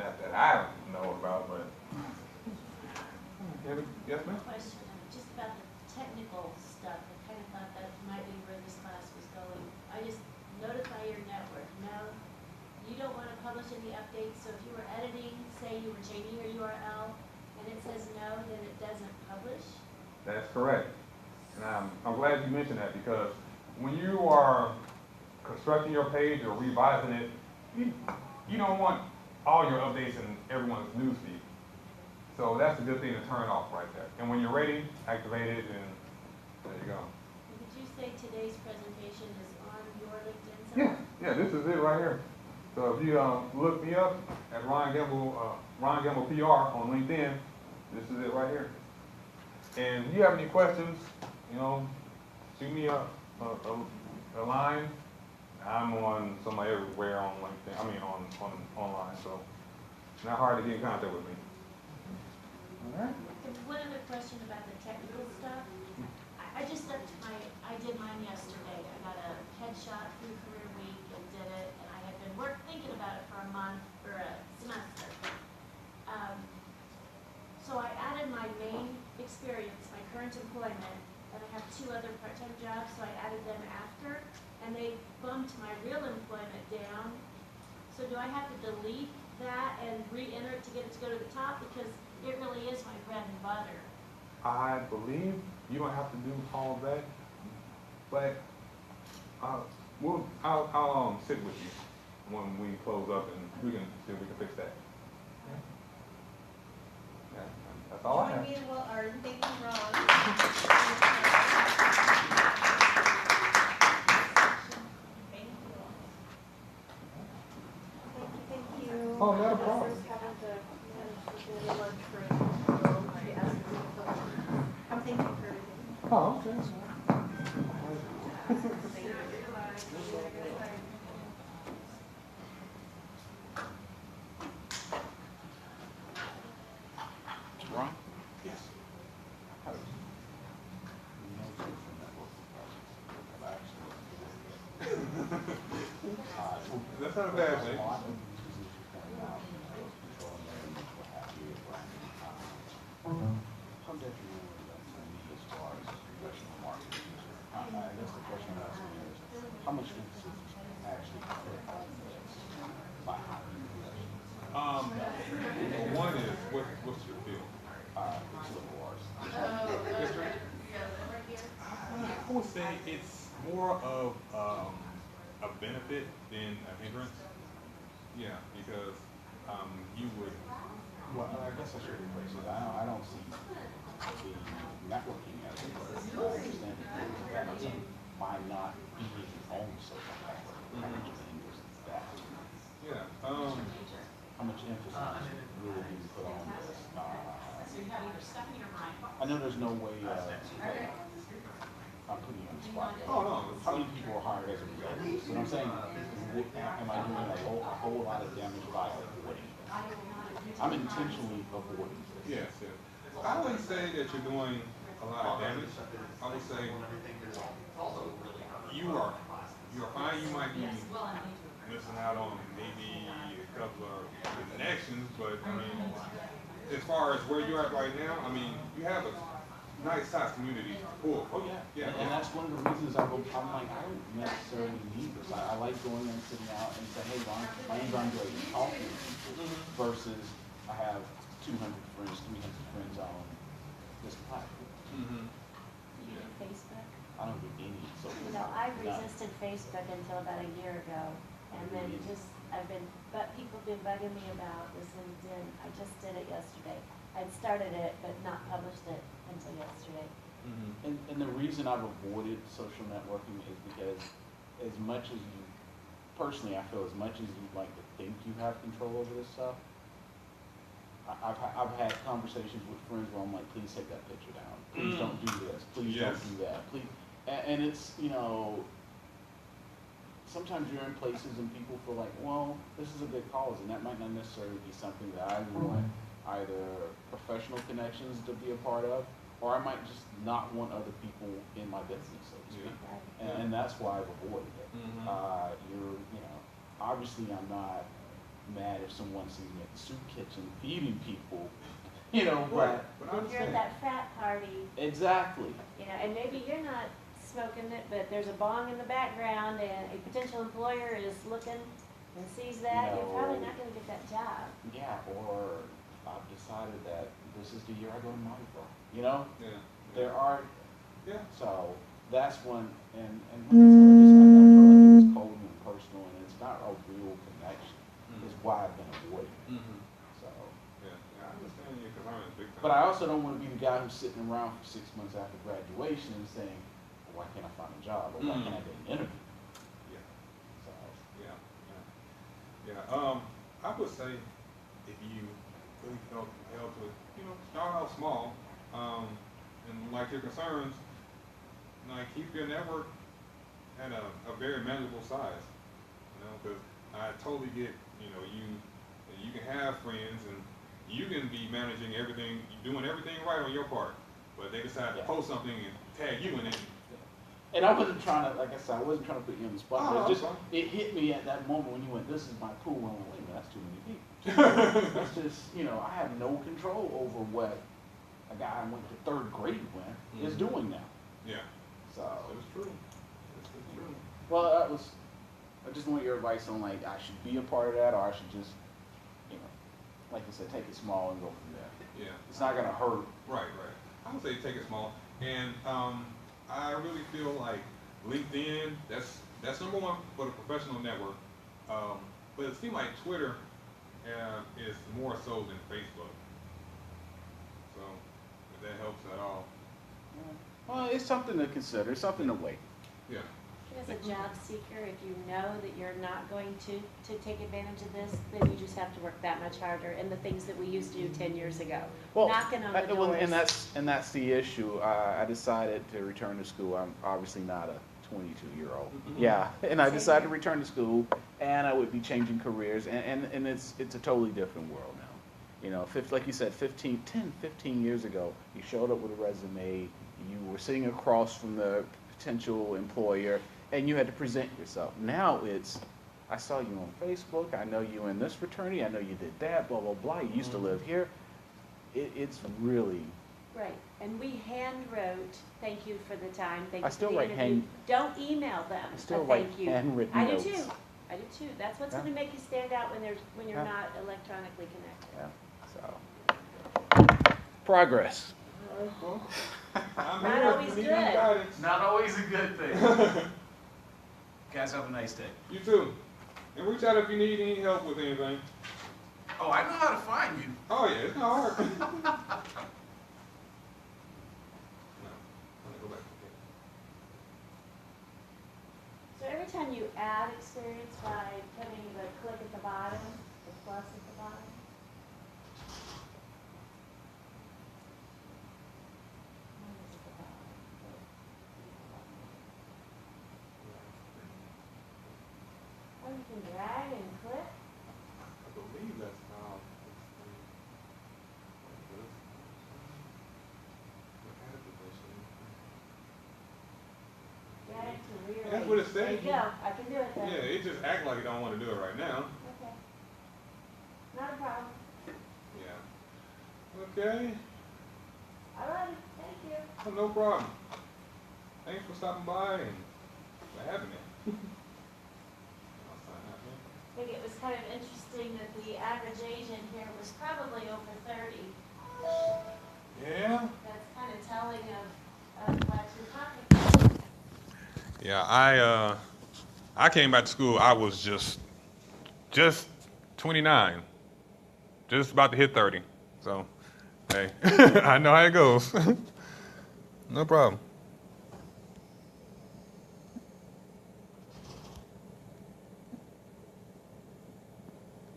not that I know about, but. Yes, ma'am? Question, just about the technical stuff, I kind of thought that might be where this class was going. I just notify your network, no, you don't want to publish any updates, so if you were editing, say you were changing your URL, and it says no, then it doesn't publish? That's correct. And I'm glad you mentioned that, because when you are constructing your page or revising it, you don't want all your updates in everyone's newsfeed. So that's a good thing to turn off right there. And when you're ready, activate it, and there you go. Did you say today's presentation is on your LinkedIn Yeah, site? yeah, this is it right here. So if you look me up at Ron Gamble PR on LinkedIn, this is it right here. And if you have any questions, shoot me a line. I'm on somebody everywhere on LinkedIn. I mean online. So it's not hard to get in contact with me. All right. And one other question about the technical stuff. I just I did mine yesterday. I got a headshot through Career Week and did it, and I had been thinking about it for a month or a semester. So I added my main experience, my current employment, and I have 2 other part-time jobs, so I added them after, and they bumped my real employment down. So do I have to delete that and re-enter it to get it to go to the top? Because it really is my bread and butter. I believe you don't have to do all of that, but I'll sit with you when we close up, and we can see if we can fix that. Yeah, that's all I Join have. me in thanking Ron. Thank you. Oh, not a problem. I'm thanking for everything. Oh, okay. Ron? Yes. That's not a bad thing. How detrimental is that to me as far as professional marketing? I guess the question I'm asking is, how much emphasis is actually put on this by hiring professionals? One is, what's your field? It's liberal arts. History? I would say it's more of a benefit than a hindrance. Yeah, because you would. Well, I guess I should rephrase it. I don't see the networking as a burden. I understand that by not being on social network, how much of a hindrance is that? Yeah. How much emphasis really being put on this? I know there's no way, I'm putting you on the spot. Oh, no. How many people are hired as a result? What I'm saying is, am I doing a whole lot of damage by avoiding it? I'm intentionally avoiding it. Yes, yes. I wouldn't say that you're doing a lot of damage. I would say you're fine. You might be missing out on maybe a couple of connections, but I mean, as far as where you're at right now, I mean, you have a nice size community to pull from. Oh, yeah. Yeah. And that's one of the reasons I'm like, I don't necessarily need this. I like going and sitting out and saying, hey, Ron, my name's Andre, and talking to people versus I have 200 friends, 300 friends on this platform. Mm-hmm. You do Facebook? I don't do any social You know, I media. resisted Facebook until about a year ago, and then people have been bugging me about this LinkedIn. I just did it yesterday. I'd started it, but not published it until yesterday. Mm-hmm. And the reason I've avoided social networking is because as much as you, personally, I feel as much as you like to think you have control over this stuff, I've had conversations with friends where I'm like, please take that picture down. Please don't do this. Please Yes. don't do that. Please. And it's, you know, sometimes you're in places and people feel like, well, this is a big cause, and that might not necessarily be something that I want either professional connections to be a part of, or I might just not want other people in my business, so to speak. Yeah. And that's why I've avoided it. Mhm. You know, obviously I'm not mad if someone sees me at the soup kitchen feeding people, you know, Right. but But I If you're at understand. that frat party, exactly. you know, and maybe you're not smoking it, but there's a bong in the background and a potential employer is looking and sees that, you're probably not gonna get that job. Yeah, or I've decided that this is the year I go to Mardi Gras, you know? Yeah. There are, Yeah. so that's one, and like I said, I feel like it was cold and personal, and it's not a real connection, is why I've been avoiding it, Mm-hmm. so. Yeah. I understand your concerns big time. But I also don't want to be the guy who's sitting around for 6 months after graduation and saying, well, why can't I find a job, or why can't I get an interview? Yeah. So, Yeah. I would say if you really felt compelled to, start out small, and like your concerns, like keep your network at a very manageable size, because I totally get, you can have friends and you can be managing everything, doing everything right on your part, but they decide to post something and tag you in it. and I wasn't trying to, like I said, I wasn't trying to put you on the spot. Oh, But that's it just, fine. it hit me at that moment when you went, this is my pool. And I went, wait a minute, that's too many people. That's just, I have no control over what a guy I went to 3rd grade with is doing now. Yeah, So, it's true. It's true. well, I just want your advice on like, I should be a part of that, or I should just, like you said, take it small and go from there. Yeah. It's not gonna hurt. Right. I would say take it small, and I really feel like LinkedIn. That's number one for the professional network. But it seems like Twitter is more so than Facebook. So if that helps at all, Well, it's something to consider, it's something to weigh. yeah. As a job seeker, if you know that you're not going to take advantage of this, then you just have to work that much harder and the things that we used to do 10 years ago. Knocking on the doors. and that's the issue. I decided to return to school. I'm obviously not a 22-year-old. Yeah, and I Same decided to here. return to school, and I would be changing careers, and it's a totally different world now. Like you said, 10, 15 years ago, you showed up with a resume, you were sitting across from the potential employer, and you had to present yourself. Now it's, I saw you on Facebook, I know you in this fraternity, I know you did that, blah, blah, blah, you used to live here. It's really, Right, and we hand wrote, thank you for the time, thank I you for still the write interview. Don't email them I still a write thank you. handwritten I do notes. too, I do too. That's what's Yeah. gonna make you stand out when you're Yeah. not electronically connected. yeah, so. Progress. Well, I'm Not here if always you need good. any guidance. Not always a good thing. Guys, have a nice day. You too. And reach out if you need any help with anything. Oh, I know how to find you. Oh yeah, it's not hard. No, I'm gonna go back. So every time you add experience by putting the click at the bottom, the plus at the bottom. Mine is at the bottom, but these are bottom. Oh, you can drag and click? I believe that's how Drag to rearrange. That's what it There you says. go, I can do it then. Yeah, it just act like you don't want to do it right now. Okay. Not a problem. Yeah. Okay. All right, thank you. Oh, no problem. Thanks for stopping by and for having me. I'll sign out here. I think it was kind of interesting that the average age in here was probably over 30. Yeah. That's kind of telling of what you're talking about. Yeah, I came back to school. I was just 29, just about to hit 30. So, hey, I know how it goes. No problem.